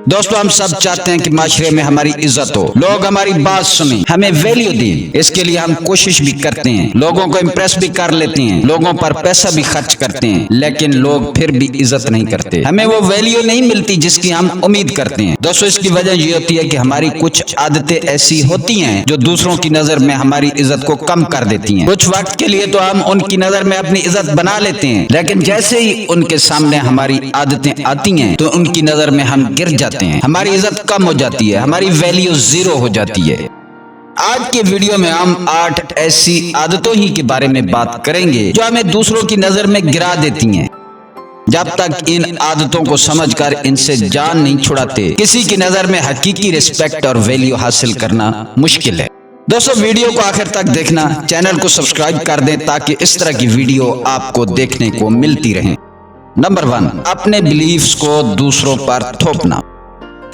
دوستو ہم سب چاہتے ہیں کہ معاشرے میں ہماری عزت ہو، لوگ ہماری بات سنیں، ہمیں ویلیو دیں۔ اس کے لیے ہم کوشش بھی کرتے ہیں، لوگوں کو امپریس بھی کر لیتے ہیں، لوگوں پر پیسہ بھی خرچ کرتے ہیں، لیکن لوگ پھر بھی عزت نہیں کرتے، ہمیں وہ ویلیو نہیں ملتی جس کی ہم امید کرتے ہیں۔ دوستو اس کی وجہ یہ ہوتی ہے کہ ہماری کچھ عادتیں ایسی ہوتی ہیں جو دوسروں کی نظر میں ہماری عزت کو کم کر دیتی ہیں۔ کچھ وقت کے لیے تو ہم ان کی نظر میں اپنی عزت بنا لیتے ہیں، لیکن جیسے ہی ان کے سامنے ہماری عادتیں آتی ہیں تو ان کی نظر میں ہم گر جاتے ہیں، ہماری عزت کم ہو جاتی ہے، ہماری ویلیو زیرو ہو جاتی ہے۔ آج کے ویڈیو میں ہم 8 ایسی عادتوں ہی کے بارے میں بات کریں گے جو ہمیں دوسروں کی نظر میں گرا دیتی ہیں۔ جب تک ان عادتوں کو سمجھ کر ان سے جان نہیں چھڑاتے، کسی کی نظر میں حقیقی رسپیکٹ اور ویلیو حاصل کرنا مشکل ہے۔ دوستو ویڈیو کو آخر تک دیکھنا، چینل کو سبسکرائب کر دیں تاکہ اس طرح کی ویڈیو آپ کو دیکھنے کو ملتی رہیں۔ نمبر 1، اپنے بلیفز کو دوسروں پر تھوپنا۔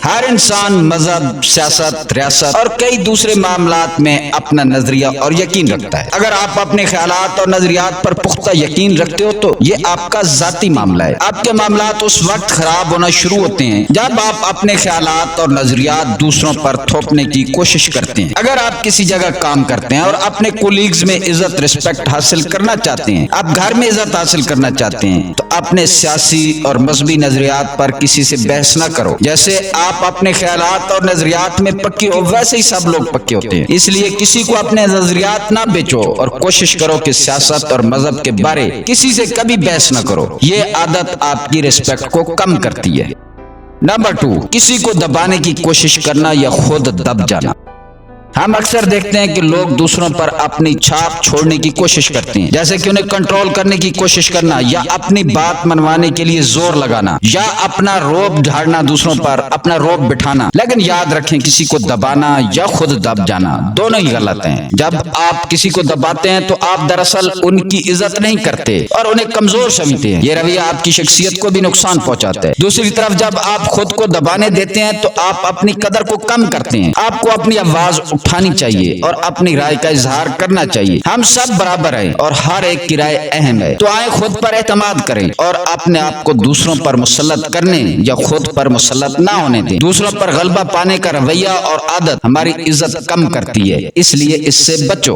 ہر انسان مذہب، سیاست، ریاست اور کئی دوسرے معاملات میں اپنا نظریہ اور یقین رکھتا ہے۔ اگر آپ اپنے خیالات اور نظریات پر پختہ یقین رکھتے ہو تو یہ آپ کا ذاتی معاملہ ہے۔ آپ کے معاملات اس وقت خراب ہونا شروع ہوتے ہیں جب آپ اپنے خیالات اور نظریات دوسروں پر تھوپنے کی کوشش کرتے ہیں۔ اگر آپ کسی جگہ کام کرتے ہیں اور اپنے کولیگز میں عزت، رسپیکٹ حاصل کرنا چاہتے ہیں، آپ گھر میں عزت حاصل کرنا چاہتے ہیں، تو اپنے سیاسی اور مذہبی نظریات پر کسی سے بحث نہ کرو۔ جیسے آپ اپنے خیالات اور نظریات میں پکے ہو ویسے ہی سب لوگ پکے ہوتے ہیں، اس لیے کسی کو اپنے نظریات نہ بیچو اور کوشش کرو کہ سیاست اور مذہب کے بارے کسی سے کبھی بحث نہ کرو۔ یہ عادت آپ کی رسپیکٹ کو کم کرتی ہے۔ نمبر 2، کسی کو دبانے کی کوشش کرنا یا خود دب جانا۔ ہم اکثر دیکھتے ہیں کہ لوگ دوسروں پر اپنی چھاپ چھوڑنے کی کوشش کرتے ہیں، جیسے کہ انہیں کنٹرول کرنے کی کوشش کرنا یا اپنی بات منوانے کے لیے زور لگانا یا اپنا روب جھاڑنا، دوسروں پر اپنا روب بٹھانا۔ لیکن یاد رکھیں، کسی کو دبانا یا خود دب جانا دونوں ہی غلط ہیں۔ جب آپ کسی کو دباتے ہیں تو آپ دراصل ان کی عزت نہیں کرتے اور انہیں کمزور سمجھتے ہیں۔ یہ رویہ آپ کی شخصیت کو بھی نقصان پہنچاتا ہے۔ دوسری طرف جب آپ خود کو دبانے دیتے ہیں تو آپ اپنی قدر کو کم کرتے ہیں۔ آپ کو اپنی آواز اٹھانی چاہیے اور اپنی رائے کا اظہار کرنا چاہیے۔ ہم سب برابر ہیں اور ہر ایک کی رائے اہم ہے، تو آئیں خود پر اعتماد کریں اور اپنے آپ کو دوسروں پر مسلط کرنے یا خود پر مسلط نہ ہونے دیں۔ دوسروں پر غلبہ پانے کا رویہ اور عادت ہماری عزت کم کرتی ہے، اس لیے اس سے بچو۔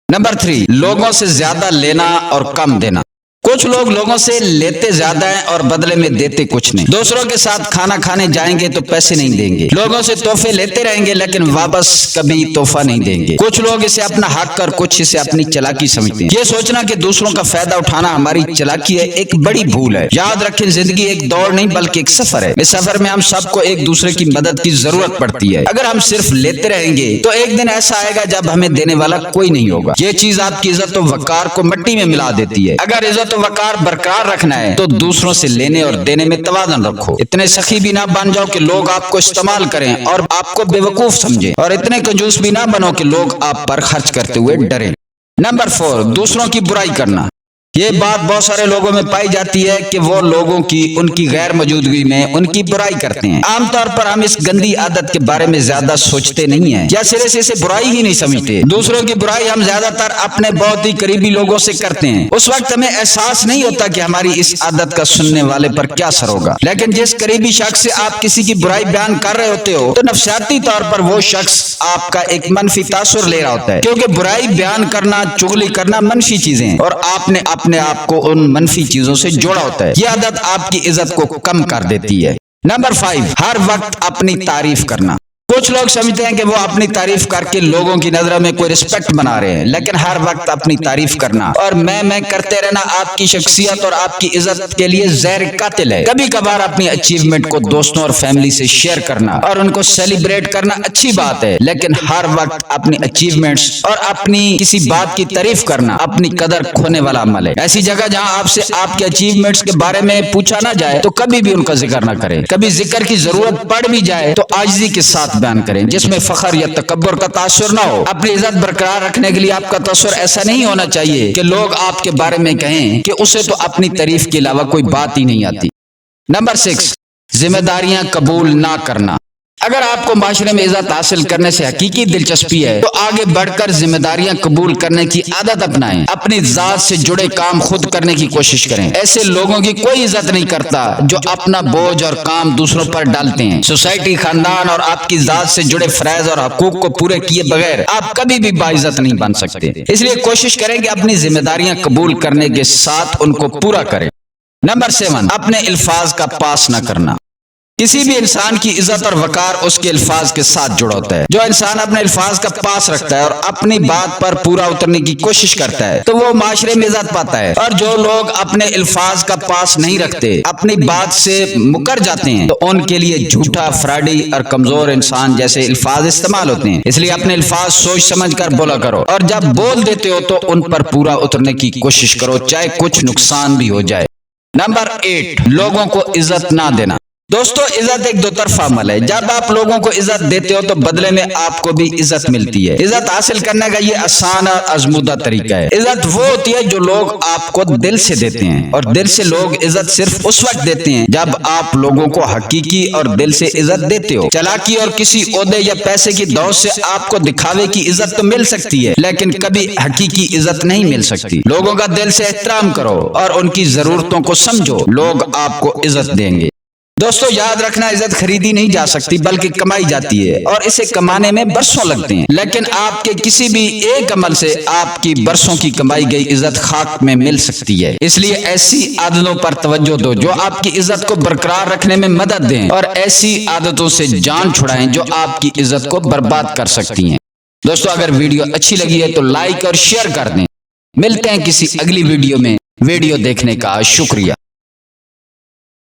نمبر 3، لوگوں سے زیادہ لینا اور کم دینا۔ کچھ لوگ لوگوں سے لیتے زیادہ ہیں اور بدلے میں دیتے کچھ نہیں۔ دوسروں کے ساتھ کھانا کھانے جائیں گے تو پیسے نہیں دیں گے، لوگوں سے تحفے لیتے رہیں گے لیکن واپس کبھی تحفہ نہیں دیں گے۔ کچھ لوگ اسے اپنا حق اور کچھ اسے اپنی چالاکی سمجھتے ہیں۔ یہ سوچنا کہ دوسروں کا فائدہ اٹھانا ہماری چالاکی ہے، ایک بڑی بھول ہے۔ یاد رکھیں، زندگی ایک دوڑ نہیں بلکہ ایک سفر ہے۔ اس سفر میں ہم سب کو ایک دوسرے کی مدد کی ضرورت پڑتی ہے۔ اگر ہم صرف لیتے رہیں گے تو ایک دن ایسا آئے گا جب ہمیں دینے والا کوئی نہیں ہوگا۔ یہ چیز آپ کی عزت و وقار کو مٹی میں ملا دیتی ہے۔ اگر عزت و وقار برقرار رکھنا ہے تو دوسروں سے لینے اور دینے میں توازن رکھو۔ اتنے سخی بھی نہ بن جاؤ کہ لوگ آپ کو استعمال کریں اور آپ کو بے وقوف سمجھیں، اور اتنے کنجوس بھی نہ بنو کہ لوگ آپ پر خرچ کرتے ہوئے ڈریں۔ نمبر 4، دوسروں کی برائی کرنا۔ یہ بات بہت سارے لوگوں میں پائی جاتی ہے کہ وہ لوگوں کی ان کی غیر موجودگی میں ان کی برائی کرتے ہیں۔ عام طور پر ہم اس گندی عادت کے بارے میں زیادہ سوچتے نہیں ہیں یا سرے سے اسے برائی ہی نہیں سمجھتے۔ دوسروں کی برائی ہم زیادہ تر اپنے بہت ہی قریبی لوگوں سے کرتے ہیں۔ اس وقت ہمیں احساس نہیں ہوتا کہ ہماری اس عادت کا سننے والے پر کیا اثر ہوگا، لیکن جس قریبی شخص سے آپ کسی کی برائی بیان کر رہے ہوتے ہو تو نفسیاتی طور پر وہ شخص آپ کا ایک منفی تاثر لے رہا ہوتا ہے، کیونکہ برائی بیان کرنا، چغلی کرنا منفی چیزیں ہیں اور آپ نے اپنے آپ کو ان منفی چیزوں سے جوڑا ہوتا ہے۔ یہ عادت آپ کی عزت کو کم کر دیتی ہے۔ نمبر 5، ہر وقت اپنی تعریف کرنا۔ کچھ لوگ سمجھتے ہیں کہ وہ اپنی تعریف کر کے لوگوں کی نظروں میں کوئی رسپیکٹ بنا رہے ہیں، لیکن ہر وقت اپنی تعریف کرنا اور میں کرتے رہنا آپ کی شخصیت اور آپ کی عزت کے لیے زہر قاتل ہے۔ کبھی کبھار اپنی اچیومنٹ کو دوستوں اور فیملی سے شیئر کرنا اور ان کو سیلیبریٹ کرنا اچھی بات ہے، لیکن ہر وقت اپنی اچیومنٹس اور اپنی کسی بات کی تعریف کرنا اپنی قدر کھونے والا عمل ہے۔ ایسی جگہ جہاں آپ سے آپ کے اچیومنٹس کے بارے میں پوچھا نہ جائے تو کبھی بھی ان کا ذکر نہ کریں۔ کبھی ذکر کی ضرورت پڑ بھی جائے تو عاجزی کے ساتھ بیان کریں، جس میں فخر یا تکبر کا تاثر نہ ہو۔ اپنی عزت برقرار رکھنے کے لیے آپ کا تصور ایسا نہیں ہونا چاہیے کہ لوگ آپ کے بارے میں کہیں کہ اسے تو اپنی تعریف کے علاوہ کوئی بات ہی نہیں آتی۔ نمبر 6، ذمہ داریاں قبول نہ کرنا۔ اگر آپ کو معاشرے میں عزت حاصل کرنے سے حقیقی دلچسپی ہے تو آگے بڑھ کر ذمہ داریاں قبول کرنے کی عادت اپنائیں، اپنی ذات سے جڑے کام خود کرنے کی کوشش کریں۔ ایسے لوگوں کی کوئی عزت نہیں کرتا جو اپنا بوجھ اور کام دوسروں پر ڈالتے ہیں۔ سوسائٹی، خاندان اور آپ کی ذات سے جڑے فرائض اور حقوق کو پورے کیے بغیر آپ کبھی بھی باعزت نہیں بن سکتے۔ اس لیے کوشش کریں کہ اپنی ذمہ داریاں قبول کرنے کے ساتھ ان کو پورا کریں۔ نمبر 7، اپنے الفاظ کا پاس نہ کرنا۔ کسی بھی انسان کی عزت اور وقار اس کے الفاظ کے ساتھ جڑا ہوتا ہے۔ جو انسان اپنے الفاظ کا پاس رکھتا ہے اور اپنی بات پر پورا اترنے کی کوشش کرتا ہے تو وہ معاشرے میں عزت پاتا ہے، اور جو لوگ اپنے الفاظ کا پاس نہیں رکھتے، اپنی بات سے مکر جاتے ہیں، تو ان کے لیے جھوٹا، فراڈی اور کمزور انسان جیسے الفاظ استعمال ہوتے ہیں۔ اس لیے اپنے الفاظ سوچ سمجھ کر بولا کرو، اور جب بول دیتے ہو تو ان پر پورا اترنے کی کوشش کرو، چاہے کچھ نقصان بھی ہو جائے۔ نمبر 8، لوگوں کو عزت نہ دینا۔ دوستو، عزت ایک دو طرفہ عمل ہے۔ جب آپ لوگوں کو عزت دیتے ہو تو بدلے میں آپ کو بھی عزت ملتی ہے۔ عزت حاصل کرنے کا یہ آسان اور آزمودہ طریقہ ہے۔ عزت وہ ہوتی ہے جو لوگ آپ کو دل سے دیتے ہیں، اور دل سے لوگ عزت صرف اس وقت دیتے ہیں جب آپ لوگوں کو حقیقی اور دل سے عزت دیتے ہو۔ چالاکی اور کسی عہدے یا پیسے کی دولت سے آپ کو دکھاوے کی عزت تو مل سکتی ہے، لیکن کبھی حقیقی عزت نہیں مل سکتی۔ لوگوں کا دل سے احترام کرو اور ان کی ضرورتوں کو سمجھو، لوگ آپ کو عزت دیں گے۔ دوستو، یاد رکھنا، عزت خریدی نہیں جا سکتی بلکہ کمائی جاتی ہے، اور اسے کمانے میں برسوں لگتے ہیں، لیکن آپ کے کسی بھی ایک عمل سے آپ کی برسوں کی کمائی گئی عزت خاک میں مل سکتی ہے۔ اس لیے ایسی عادتوں پر توجہ دو جو آپ کی عزت کو برقرار رکھنے میں مدد دیں، اور ایسی عادتوں سے جان چھڑائیں جو آپ کی عزت کو برباد کر سکتی ہیں۔ دوستو، اگر ویڈیو اچھی لگی ہے تو لائک اور شیئر کر دیں۔ ملتے ہیں کسی اگلی ویڈیو میں۔ ویڈیو دیکھنے کا شکریہ۔